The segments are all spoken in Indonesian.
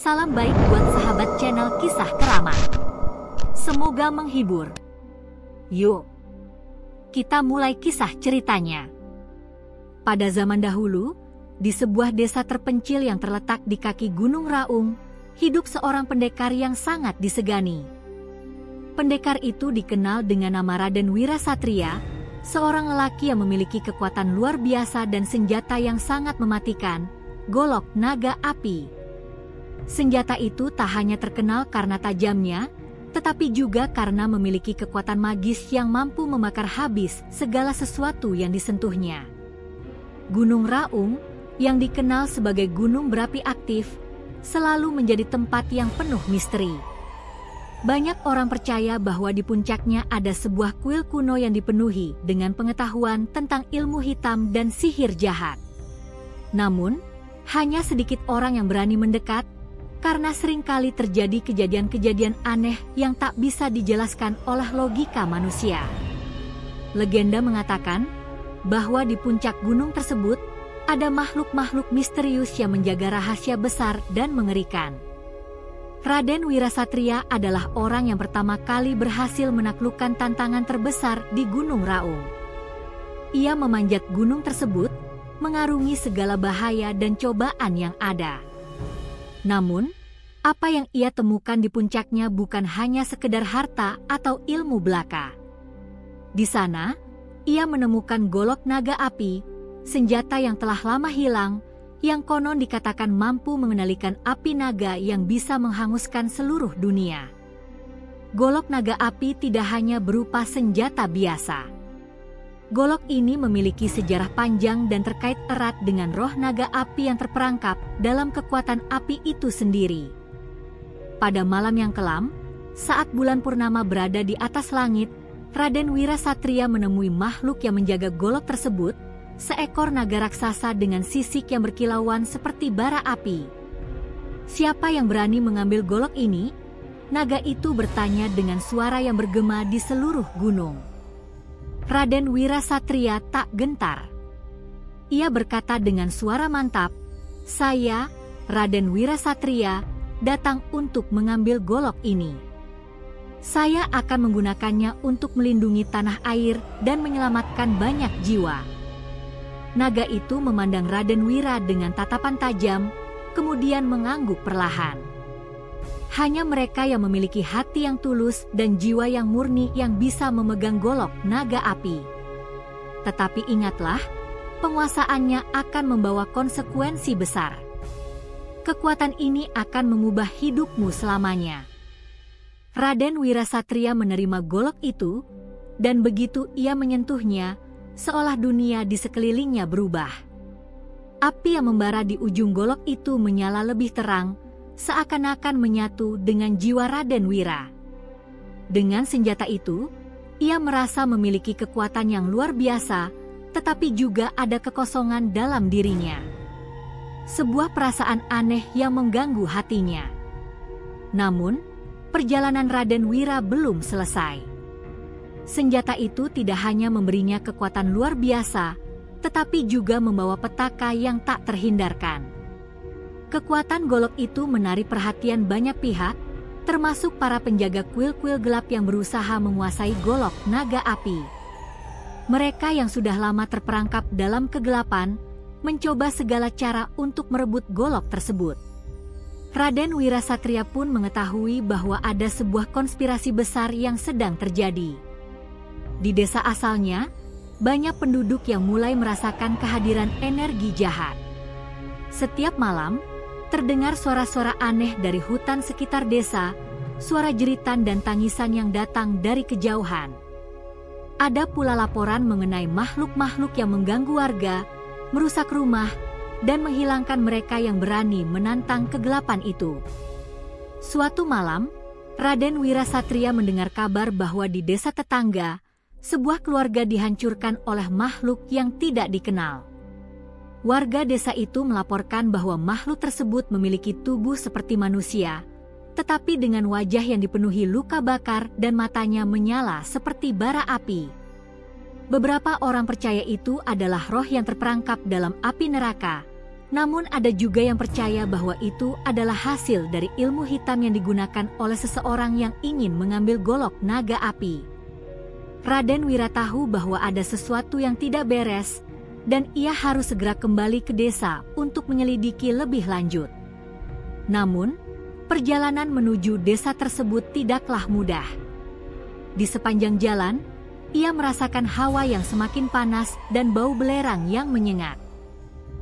Salam baik buat sahabat channel Kisah Keramat. Semoga menghibur. Yuk, kita mulai kisah ceritanya. Pada zaman dahulu, di sebuah desa terpencil yang terletak di kaki Gunung Raung, hidup seorang pendekar yang sangat disegani. Pendekar itu dikenal dengan nama Raden Wirasatria, seorang lelaki yang memiliki kekuatan luar biasa dan senjata yang sangat mematikan, golok naga api. Senjata itu tak hanya terkenal karena tajamnya, tetapi juga karena memiliki kekuatan magis yang mampu membakar habis segala sesuatu yang disentuhnya. Gunung Raung, yang dikenal sebagai gunung berapi aktif, selalu menjadi tempat yang penuh misteri. Banyak orang percaya bahwa di puncaknya ada sebuah kuil kuno yang dipenuhi dengan pengetahuan tentang ilmu hitam dan sihir jahat. Namun, hanya sedikit orang yang berani mendekat, karena seringkali terjadi kejadian-kejadian aneh yang tak bisa dijelaskan oleh logika manusia. Legenda mengatakan bahwa di puncak gunung tersebut ada makhluk-makhluk misterius yang menjaga rahasia besar dan mengerikan. Raden Wirasatria adalah orang yang pertama kali berhasil menaklukkan tantangan terbesar di Gunung Raung. Ia memanjat gunung tersebut, mengarungi segala bahaya dan cobaan yang ada. Namun, apa yang ia temukan di puncaknya bukan hanya sekedar harta atau ilmu belaka. Di sana, ia menemukan golok naga api, senjata yang telah lama hilang, yang konon dikatakan mampu mengendalikan api naga yang bisa menghanguskan seluruh dunia. Golok naga api tidak hanya berupa senjata biasa. Golok ini memiliki sejarah panjang dan terkait erat dengan roh naga api yang terperangkap dalam kekuatan api itu sendiri. Pada malam yang kelam, saat bulan purnama berada di atas langit, Raden Wirasatria menemui makhluk yang menjaga golok tersebut, seekor naga raksasa dengan sisik yang berkilauan seperti bara api. Siapa yang berani mengambil golok ini? Naga itu bertanya dengan suara yang bergema di seluruh gunung. Raden Wirasatria tak gentar. Ia berkata dengan suara mantap, "Saya, Raden Wirasatria, datang untuk mengambil golok ini. Saya akan menggunakannya untuk melindungi tanah air dan menyelamatkan banyak jiwa." Naga itu memandang Raden Wira dengan tatapan tajam, kemudian mengangguk perlahan. Hanya mereka yang memiliki hati yang tulus dan jiwa yang murni yang bisa memegang golok naga api. Tetapi ingatlah, penguasaannya akan membawa konsekuensi besar. Kekuatan ini akan mengubah hidupmu selamanya. Raden Wirasatria menerima golok itu, dan begitu ia menyentuhnya, seolah dunia di sekelilingnya berubah. Api yang membara di ujung golok itu menyala lebih terang, seakan-akan menyatu dengan jiwa Raden Wira. Dengan senjata itu, ia merasa memiliki kekuatan yang luar biasa, tetapi juga ada kekosongan dalam dirinya. Sebuah perasaan aneh yang mengganggu hatinya. Namun, perjalanan Raden Wira belum selesai. Senjata itu tidak hanya memberinya kekuatan luar biasa, tetapi juga membawa petaka yang tak terhindarkan. Kekuatan golok itu menarik perhatian banyak pihak, termasuk para penjaga kuil-kuil gelap yang berusaha menguasai golok naga api. Mereka yang sudah lama terperangkap dalam kegelapan, mencoba segala cara untuk merebut golok tersebut. Raden Wirasatria pun mengetahui bahwa ada sebuah konspirasi besar yang sedang terjadi. Di desa asalnya, banyak penduduk yang mulai merasakan kehadiran energi jahat. Setiap malam, terdengar suara-suara aneh dari hutan sekitar desa, suara jeritan dan tangisan yang datang dari kejauhan. Ada pula laporan mengenai makhluk-makhluk yang mengganggu warga, merusak rumah, dan menghilangkan mereka yang berani menantang kegelapan itu. Suatu malam, Raden Wirasatria mendengar kabar bahwa di desa tetangga, sebuah keluarga dihancurkan oleh makhluk yang tidak dikenal. Warga desa itu melaporkan bahwa makhluk tersebut memiliki tubuh seperti manusia, tetapi dengan wajah yang dipenuhi luka bakar dan matanya menyala seperti bara api. Beberapa orang percaya itu adalah roh yang terperangkap dalam api neraka, Namun ada juga yang percaya bahwa itu adalah hasil dari ilmu hitam yang digunakan oleh seseorang yang ingin mengambil golok naga api. Raden Wira tahu bahwa ada sesuatu yang tidak beres, dan ia harus segera kembali ke desa untuk menyelidiki lebih lanjut. Namun, perjalanan menuju desa tersebut tidaklah mudah. Di sepanjang jalan, ia merasakan hawa yang semakin panas dan bau belerang yang menyengat.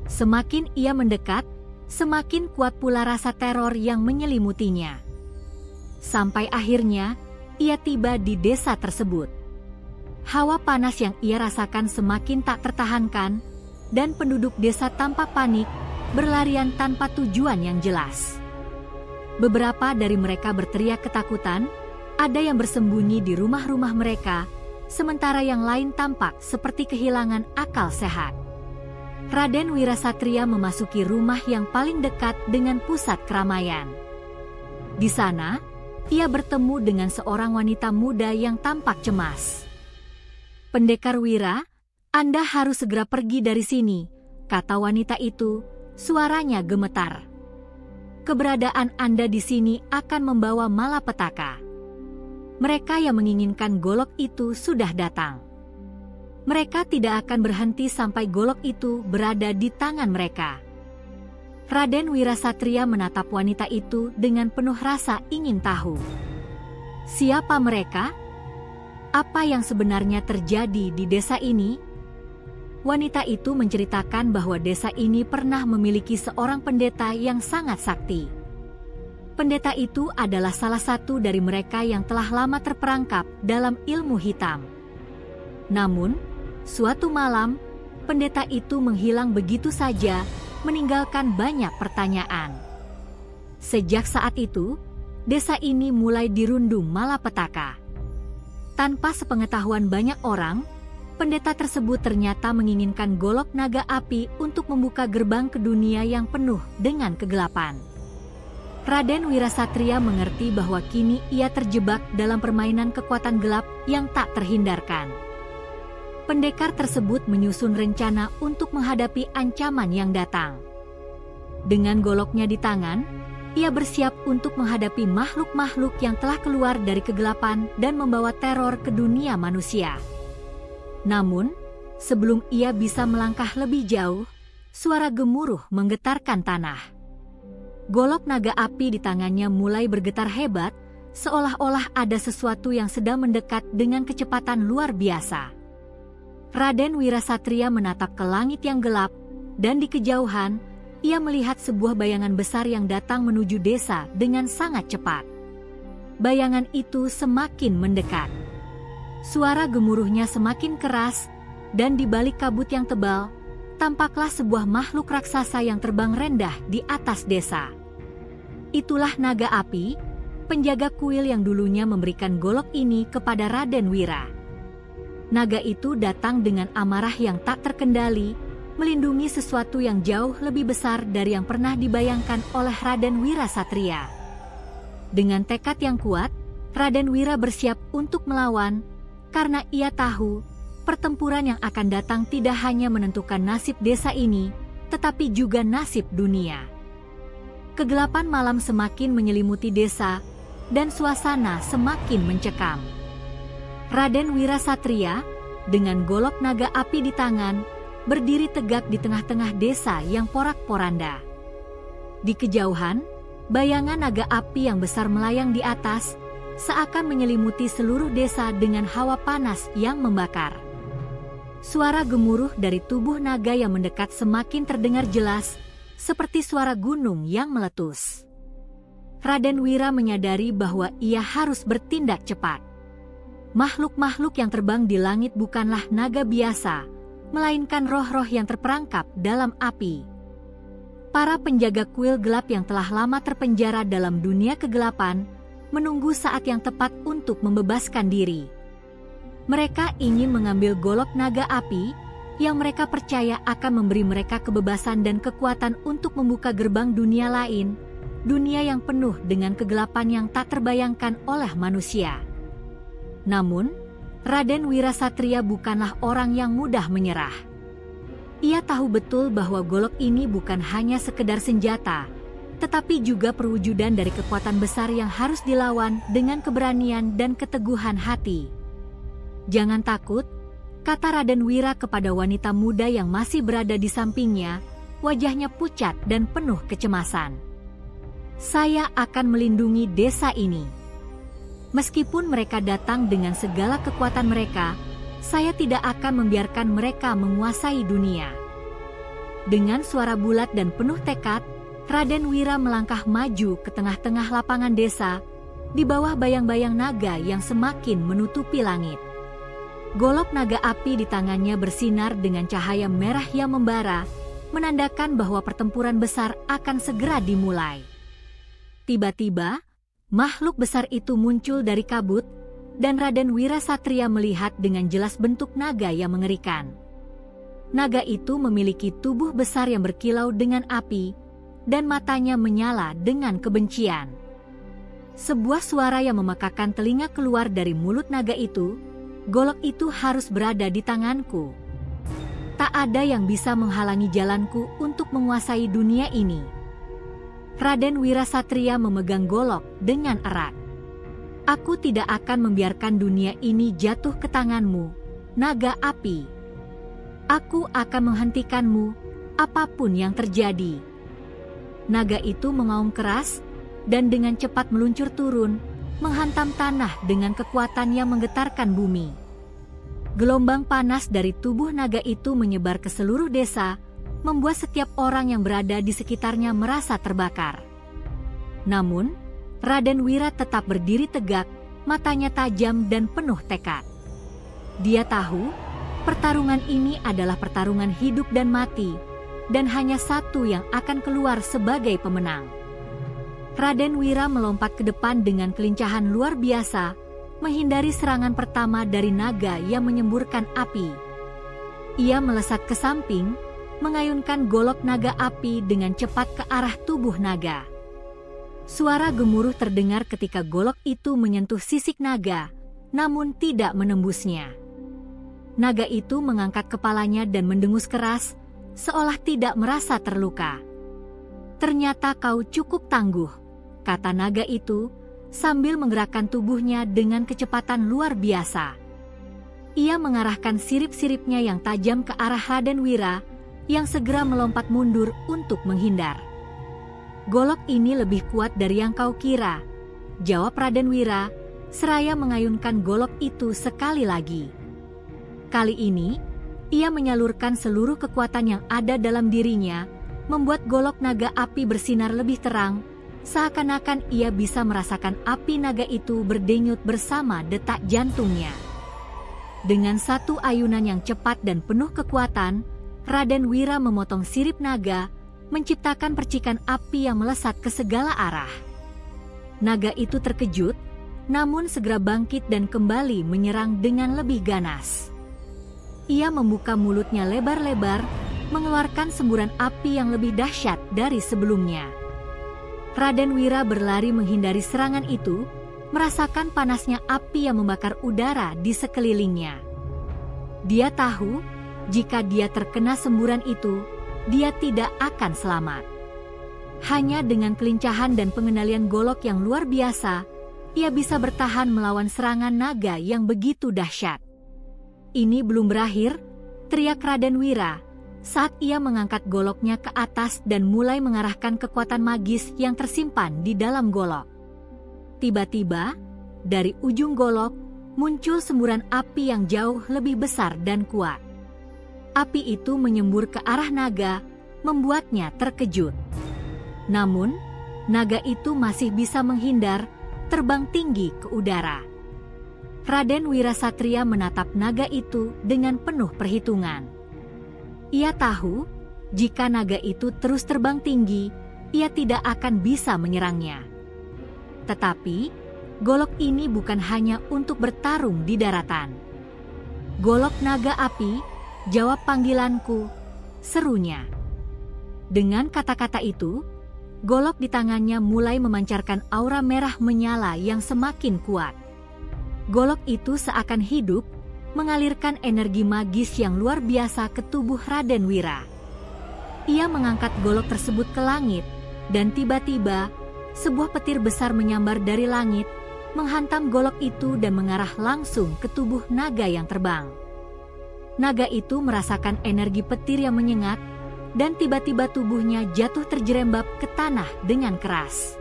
Semakin ia mendekat, semakin kuat pula rasa teror yang menyelimutinya. Sampai akhirnya, ia tiba di desa tersebut. Hawa panas yang ia rasakan semakin tak tertahankan, dan penduduk desa tampak panik, berlarian tanpa tujuan yang jelas. Beberapa dari mereka berteriak ketakutan, ada yang bersembunyi di rumah-rumah mereka, sementara yang lain tampak seperti kehilangan akal sehat. Raden Wira Satria memasuki rumah yang paling dekat dengan pusat keramaian. Di sana, ia bertemu dengan seorang wanita muda yang tampak cemas. "Pendekar Wira, Anda harus segera pergi dari sini," kata wanita itu, suaranya gemetar. "Keberadaan Anda di sini akan membawa malapetaka. Mereka yang menginginkan golok itu sudah datang. Mereka tidak akan berhenti sampai golok itu berada di tangan mereka." Raden Wira Satria menatap wanita itu dengan penuh rasa ingin tahu. Siapa mereka? Apa yang sebenarnya terjadi di desa ini? Wanita itu menceritakan bahwa desa ini pernah memiliki seorang pendeta yang sangat sakti. Pendeta itu adalah salah satu dari mereka yang telah lama terperangkap dalam ilmu hitam. Namun, suatu malam, pendeta itu menghilang begitu saja, meninggalkan banyak pertanyaan. Sejak saat itu, desa ini mulai dirundung malapetaka. Tanpa sepengetahuan banyak orang, pendeta tersebut ternyata menginginkan golok naga api untuk membuka gerbang ke dunia yang penuh dengan kegelapan. Raden Wira Satria mengerti bahwa kini ia terjebak dalam permainan kekuatan gelap yang tak terhindarkan. Pendekar tersebut menyusun rencana untuk menghadapi ancaman yang datang. Dengan goloknya di tangan, ia bersiap untuk menghadapi makhluk-makhluk yang telah keluar dari kegelapan dan membawa teror ke dunia manusia. Namun, sebelum ia bisa melangkah lebih jauh, suara gemuruh menggetarkan tanah. Golok naga api di tangannya mulai bergetar hebat, seolah-olah ada sesuatu yang sedang mendekat dengan kecepatan luar biasa. Raden Wira Satria menatap ke langit yang gelap, dan di kejauhan, ia melihat sebuah bayangan besar yang datang menuju desa dengan sangat cepat. Bayangan itu semakin mendekat. Suara gemuruhnya semakin keras, dan di balik kabut yang tebal, tampaklah sebuah makhluk raksasa yang terbang rendah di atas desa. Itulah naga api, penjaga kuil yang dulunya memberikan golok ini kepada Raden Wira. Naga itu datang dengan amarah yang tak terkendali, melindungi sesuatu yang jauh lebih besar dari yang pernah dibayangkan oleh Raden Wira Satria. Dengan tekad yang kuat, Raden Wira bersiap untuk melawan, karena ia tahu pertempuran yang akan datang tidak hanya menentukan nasib desa ini, tetapi juga nasib dunia. Kegelapan malam semakin menyelimuti desa, dan suasana semakin mencekam. Raden Wira Satria, dengan golok naga api di tangan, berdiri tegak di tengah-tengah desa yang porak-poranda. Di kejauhan, bayangan naga api yang besar melayang di atas, seakan menyelimuti seluruh desa dengan hawa panas yang membakar. Suara gemuruh dari tubuh naga yang mendekat semakin terdengar jelas, seperti suara gunung yang meletus. Raden Wira menyadari bahwa ia harus bertindak cepat. Makhluk-makhluk yang terbang di langit bukanlah naga biasa, melainkan roh-roh yang terperangkap dalam api. Para penjaga kuil gelap yang telah lama terpenjara dalam dunia kegelapan, menunggu saat yang tepat untuk membebaskan diri. Mereka ingin mengambil golok naga api, yang mereka percaya akan memberi mereka kebebasan dan kekuatan untuk membuka gerbang dunia lain, dunia yang penuh dengan kegelapan yang tak terbayangkan oleh manusia. Namun, Raden Wira Satria bukanlah orang yang mudah menyerah. Ia tahu betul bahwa golok ini bukan hanya sekedar senjata, tetapi juga perwujudan dari kekuatan besar yang harus dilawan dengan keberanian dan keteguhan hati. "Jangan takut," kata Raden Wira kepada wanita muda yang masih berada di sampingnya, wajahnya pucat dan penuh kecemasan. "Saya akan melindungi desa ini. Meskipun mereka datang dengan segala kekuatan mereka, saya tidak akan membiarkan mereka menguasai dunia." Dengan suara bulat dan penuh tekad, Raden Wira melangkah maju ke tengah-tengah lapangan desa, di bawah bayang-bayang naga yang semakin menutupi langit. Golok naga api di tangannya bersinar dengan cahaya merah yang membara, menandakan bahwa pertempuran besar akan segera dimulai. Tiba-tiba, makhluk besar itu muncul dari kabut, dan Raden Wira Satria melihat dengan jelas bentuk naga yang mengerikan. Naga itu memiliki tubuh besar yang berkilau dengan api, dan matanya menyala dengan kebencian. Sebuah suara yang memekakan telinga keluar dari mulut naga itu, "Golok itu harus berada di tanganku. Tak ada yang bisa menghalangi jalanku untuk menguasai dunia ini." Raden Wira Satria memegang golok dengan erat. "Aku tidak akan membiarkan dunia ini jatuh ke tanganmu, naga api. Aku akan menghentikanmu, apapun yang terjadi." Naga itu mengaum keras, dan dengan cepat meluncur turun, menghantam tanah dengan kekuatan yang menggetarkan bumi. Gelombang panas dari tubuh naga itu menyebar ke seluruh desa, membuat setiap orang yang berada di sekitarnya merasa terbakar. Namun, Raden Wira tetap berdiri tegak, matanya tajam dan penuh tekad. Dia tahu, pertarungan ini adalah pertarungan hidup dan mati, dan hanya satu yang akan keluar sebagai pemenang. Raden Wira melompat ke depan dengan kelincahan luar biasa, menghindari serangan pertama dari naga yang menyemburkan api. Ia melesat ke samping, mengayunkan golok naga api dengan cepat ke arah tubuh naga. Suara gemuruh terdengar ketika golok itu menyentuh sisik naga, namun tidak menembusnya. Naga itu mengangkat kepalanya dan mendengus keras, seolah tidak merasa terluka. "Ternyata kau cukup tangguh," kata naga itu, sambil menggerakkan tubuhnya dengan kecepatan luar biasa. Ia mengarahkan sirip-siripnya yang tajam ke arah Raden Wira, yang segera melompat mundur untuk menghindar. "Golok ini lebih kuat dari yang kau kira," jawab Raden Wira, seraya mengayunkan golok itu sekali lagi. Kali ini, ia menyalurkan seluruh kekuatan yang ada dalam dirinya, membuat golok naga api bersinar lebih terang, seakan-akan ia bisa merasakan api naga itu berdenyut bersama detak jantungnya. Dengan satu ayunan yang cepat dan penuh kekuatan, Raden Wira memotong sirip naga, menciptakan percikan api yang melesat ke segala arah. Naga itu terkejut, namun segera bangkit dan kembali menyerang dengan lebih ganas. Ia membuka mulutnya lebar-lebar, mengeluarkan semburan api yang lebih dahsyat dari sebelumnya. Raden Wira berlari menghindari serangan itu, merasakan panasnya api yang membakar udara di sekelilingnya. Dia tahu, jika dia terkena semburan itu, dia tidak akan selamat. Hanya dengan kelincahan dan pengendalian golok yang luar biasa, ia bisa bertahan melawan serangan naga yang begitu dahsyat. "Ini belum berakhir," teriak Raden Wira, saat ia mengangkat goloknya ke atas dan mulai mengarahkan kekuatan magis yang tersimpan di dalam golok. Tiba-tiba, dari ujung golok, muncul semburan api yang jauh lebih besar dan kuat. Api itu menyembur ke arah naga, membuatnya terkejut. Namun, naga itu masih bisa menghindar, terbang tinggi ke udara. Raden Wira Satria menatap naga itu dengan penuh perhitungan. Ia tahu, jika naga itu terus terbang tinggi, ia tidak akan bisa menyerangnya. Tetapi, golok ini bukan hanya untuk bertarung di daratan. "Golok naga api, jawab panggilanku," serunya. Dengan kata-kata itu, golok di tangannya mulai memancarkan aura merah menyala yang semakin kuat. Golok itu seakan hidup, mengalirkan energi magis yang luar biasa ke tubuh Raden Wira. Ia mengangkat golok tersebut ke langit, dan tiba-tiba sebuah petir besar menyambar dari langit, menghantam golok itu dan mengarah langsung ke tubuh naga yang terbang. Naga itu merasakan energi petir yang menyengat, dan tiba-tiba tubuhnya jatuh terjerembab ke tanah dengan keras.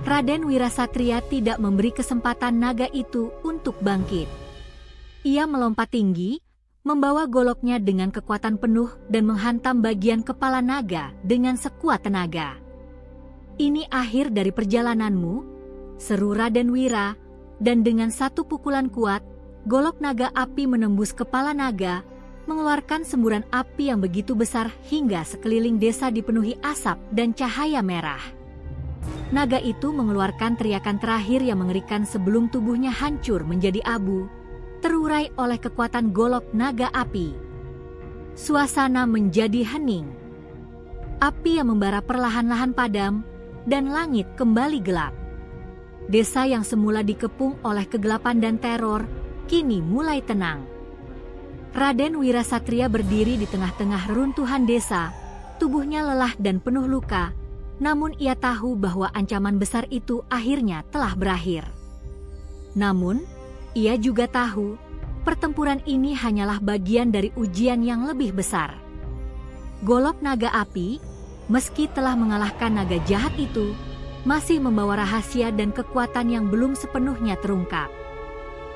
Raden Wira Satria tidak memberi kesempatan naga itu untuk bangkit. Ia melompat tinggi, membawa goloknya dengan kekuatan penuh dan menghantam bagian kepala naga dengan sekuat tenaga. "Ini akhir dari perjalananmu," seru Raden Wira, dan dengan satu pukulan kuat, golok naga api menembus kepala naga, mengeluarkan semburan api yang begitu besar hingga sekeliling desa dipenuhi asap dan cahaya merah. Naga itu mengeluarkan teriakan terakhir yang mengerikan sebelum tubuhnya hancur menjadi abu, terurai oleh kekuatan golok naga api. Suasana menjadi hening. Api yang membara perlahan-lahan padam, dan langit kembali gelap. Desa yang semula dikepung oleh kegelapan dan teror, kini mulai tenang. Raden Wira Satria berdiri di tengah-tengah reruntuhan desa, tubuhnya lelah dan penuh luka, namun ia tahu bahwa ancaman besar itu akhirnya telah berakhir. Namun, ia juga tahu, pertempuran ini hanyalah bagian dari ujian yang lebih besar. Golok naga api, meski telah mengalahkan naga jahat itu, masih membawa rahasia dan kekuatan yang belum sepenuhnya terungkap.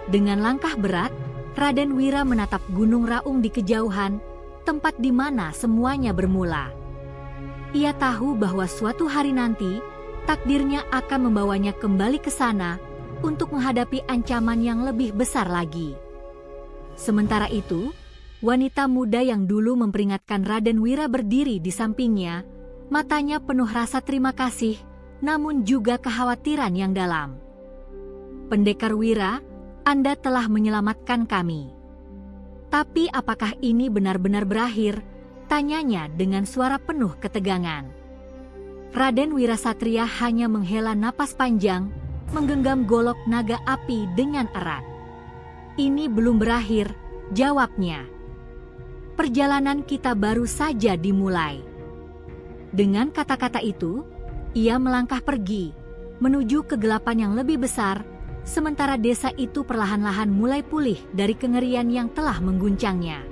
Dengan langkah berat, Raden Wira menatap Gunung Raung di kejauhan, tempat di mana semuanya bermula. Ia tahu bahwa suatu hari nanti, takdirnya akan membawanya kembali ke sana, untuk menghadapi ancaman yang lebih besar lagi. Sementara itu, wanita muda yang dulu memperingatkan Raden Wira berdiri di sampingnya, matanya penuh rasa terima kasih, namun juga kekhawatiran yang dalam. "Pendekar Wira, Anda telah menyelamatkan kami. Tapi apakah ini benar-benar berakhir?" tanyanya dengan suara penuh ketegangan. Raden Wira Satria hanya menghela napas panjang, menggenggam golok naga api dengan erat. "Ini belum berakhir," jawabnya. "Perjalanan kita baru saja dimulai." Dengan kata-kata itu, ia melangkah pergi, menuju kegelapan yang lebih besar, sementara desa itu perlahan-lahan mulai pulih dari kengerian yang telah mengguncangnya.